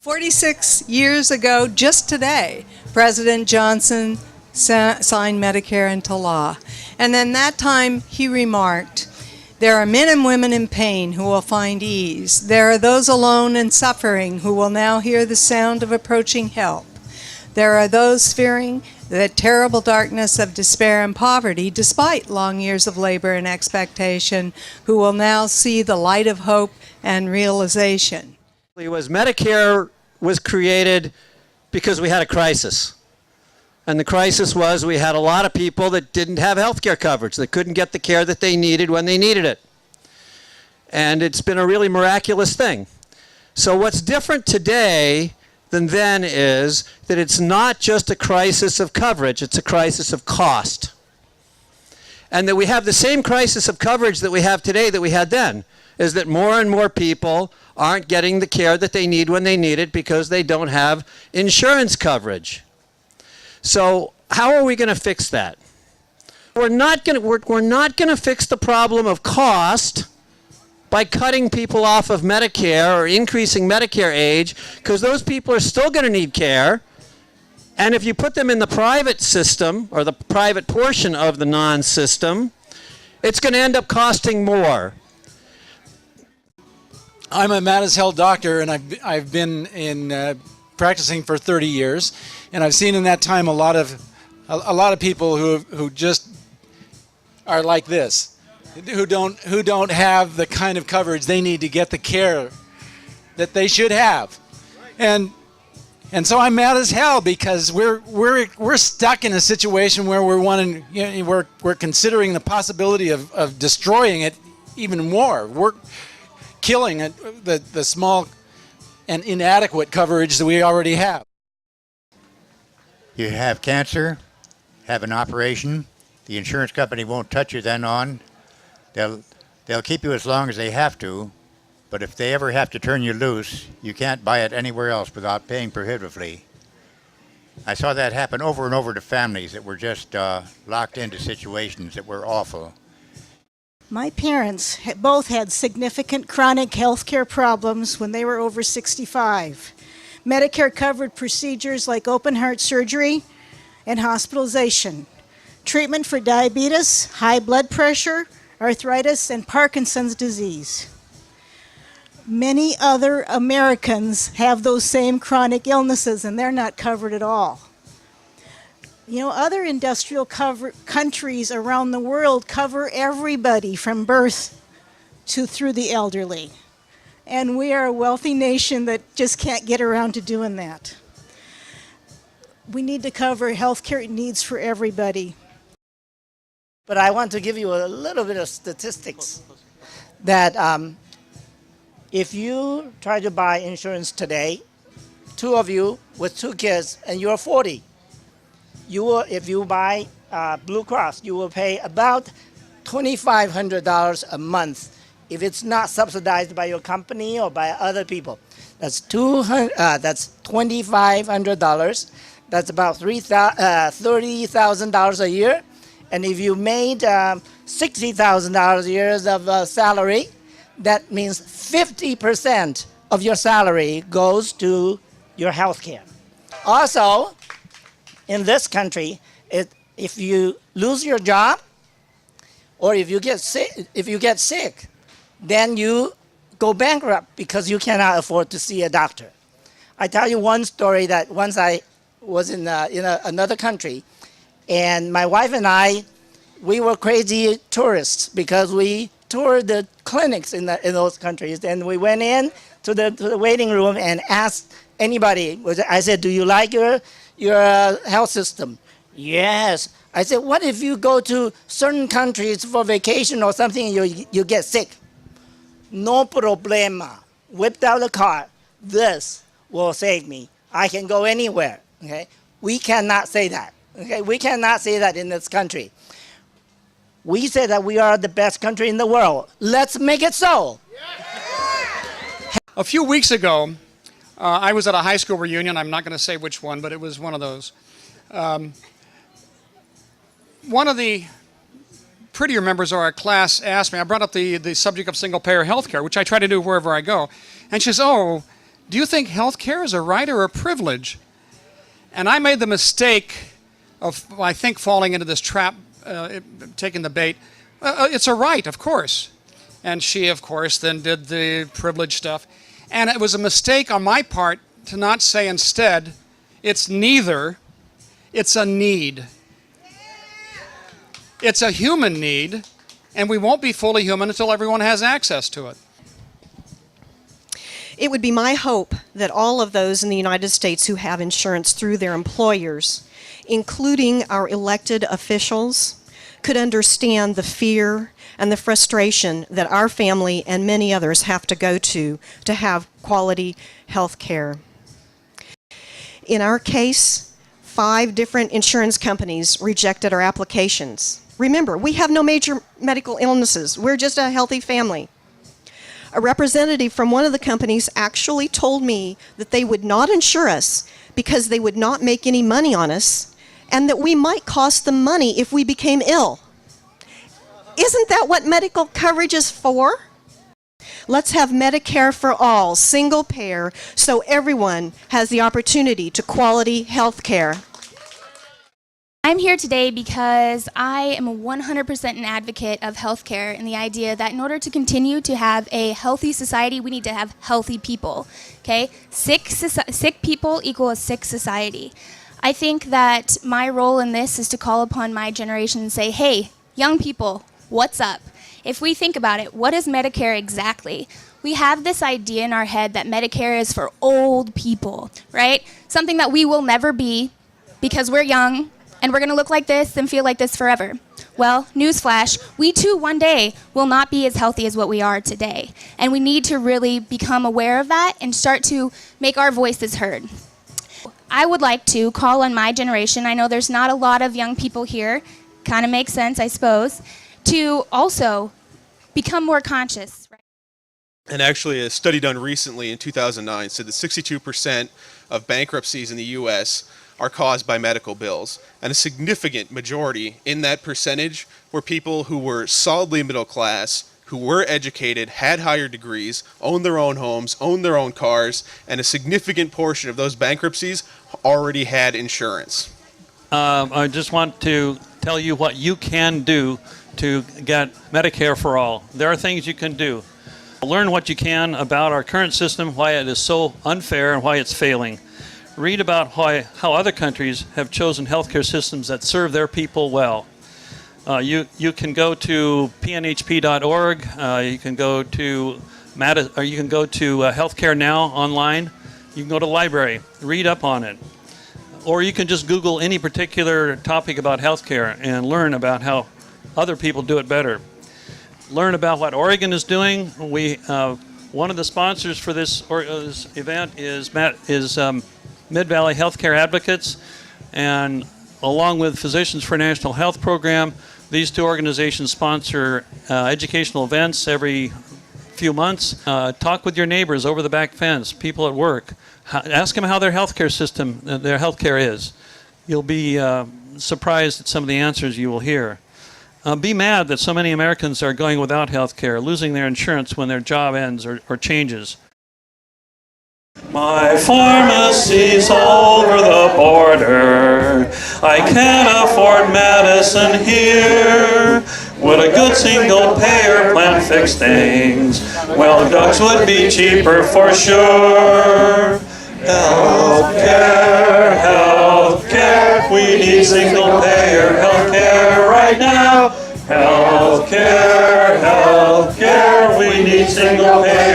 46 years ago, just today, President Johnson signed Medicare into law. And then that time he remarked, "There are men and women in pain who will find ease. There are those alone and suffering who will now hear the sound of approaching help. There are those fearing the terrible darkness of despair and poverty, despite long years of labor and expectation, who will now see the light of hope and realization." Medicare was created because we had a crisis. And the crisis was we had a lot of people that didn't have health care coverage, that couldn't get the care that they needed when they needed it. And it's been a really miraculous thing. So what's different today than then is that it's not just a crisis of coverage, it's a crisis of cost. And that we have the same crisis of coverage that we have today that we had then, is that more and more people aren't getting the care that they need when they need it because they don't have insurance coverage. So how are we going to fix that? We're not going to fix the problem of cost by cutting people off of Medicare or increasing Medicare age, because those people are still going to need care. And if you put them in the private system or the private portion of the non-system, it's going to end up costing more. I'm a mad as hell doctor, and I've been in practicing for 30 years, and I've seen in that time a lot of people who just are like this, who don't have the kind of coverage they need to get the care that they should have, and so I'm mad as hell because we're stuck in a situation where we're considering the possibility of destroying it even more. We're killing the small and inadequate coverage that we already have. You have cancer, have an operation, the insurance company won't touch you then on. They'll keep you as long as they have to, but if they ever have to turn you loose, you can't buy it anywhere else without paying prohibitively. I saw that happen over and over to families that were just locked into situations that were awful. My parents both had significant chronic health care problems when they were over 65. Medicare covered procedures like open heart surgery and hospitalization, treatment for diabetes, high blood pressure, arthritis, and Parkinson's disease. Many other Americans have those same chronic illnesses, and they're not covered at all. You know, other industrial countries around the world cover everybody from birth to through the elderly. And we are a wealthy nation that just can't get around to doing that. We need to cover healthcare needs for everybody. But I want to give you a little bit of statistics that if you try to buy insurance today, two of you with two kids, and you're 40, if you buy Blue Cross, you will pay about $2,500 a month if it's not subsidized by your company or by other people. That's $2,500. That's about $30,000 a year. And if you made $60,000 a year of salary, that means 50% of your salary goes to your health care. Also, in this country, if you lose your job or if you get sick, then you go bankrupt because you cannot afford to see a doctor. I tell you one story that once I was in another country, and my wife and I, we were crazy tourists because we toured the clinics in those countries, and we went in to the waiting room and asked anybody. I said, "Do you like your health system?" "Yes." I said, "What if you go to certain countries for vacation or something and you get sick?" "No problema. Whipped out the card. This will save me. I can go anywhere." Okay? We cannot say that. Okay? We cannot say that in this country. We say that we are the best country in the world. Let's make it so. A few weeks ago, I was at a high school reunion. I'm not going to say which one, but it was one of those. One of the prettier members of our class asked me, I brought up the subject of single-payer health care, which I try to do wherever I go. And she says, "Oh, do you think health care is a right or a privilege? And I made the mistake of, I think, falling into this trap, taking the bait. It's a right, of course. And she, of course, then did the privilege stuff. And it was a mistake on my part to not say instead, it's neither, it's a need. It's a human need, and we won't be fully human until everyone has access to it. It would be my hope that all of those in the United States who have insurance through their employers, including our elected officials, could understand the fear and the frustration that our family and many others have to go to have quality health care. In our case, 5 different insurance companies rejected our applications. Remember, we have no major medical illnesses. We're just a healthy family. A representative from one of the companies actually told me that they would not insure us because they would not make any money on us, and that we might cost them money if we became ill. Isn't that what medical coverage is for? Let's have Medicare for all, single payer, so everyone has the opportunity to quality health care. I'm here today because I am 100% an advocate of healthcare and the idea that in order to continue to have a healthy society, we need to have healthy people. Okay? Sick people equal a sick society. I think that my role in this is to call upon my generation and say, hey, young people, what's up? If we think about it, what is Medicare exactly? We have this idea in our head that Medicare is for old people, right? Something that we will never be because we're young and we're going to look like this and feel like this forever. Well, newsflash, we too one day will not be as healthy as what we are today. And we need to really become aware of that and start to make our voices heard. I would like to call on my generation, I know there's not a lot of young people here, kind of makes sense, I suppose, to also become more conscious. And actually, a study done recently in 2009 said that 62% of bankruptcies in the U.S. are caused by medical bills. And a significant majority in that percentage were people who were solidly middle class, who were educated, had higher degrees, owned their own homes, owned their own cars, and a significant portion of those bankruptcies already had insurance. I just want to tell you what you can do to get Medicare for all. There are things you can do. Learn what you can about our current system, why it is so unfair and why it's failing. Read about how other countries have chosen healthcare systems that serve their people well. You can go to pnhp.org. You can go to Healthcare Now online. You can go to the library, read up on it. Or you can just Google any particular topic about healthcare and learn about how other people do it better. Learn about what Oregon is doing. One of the sponsors for this event is Mid-Valley Healthcare Advocates, and along with Physicians for National Health Program, these two organizations sponsor educational events every few months. Talk with your neighbors over the back fence, people at work. Ask them how their healthcare system, their healthcare is. You'll be surprised at some of the answers you will hear. Be mad that so many Americans are going without healthcare, losing their insurance when their job ends or changes. My pharmacy's over the border. I can't afford medicine here. Would a good single payer plan fix things? Well, drugs would be cheaper for sure. Healthcare, healthcare. We need single payer healthcare right now. Healthcare, healthcare. We need single payer.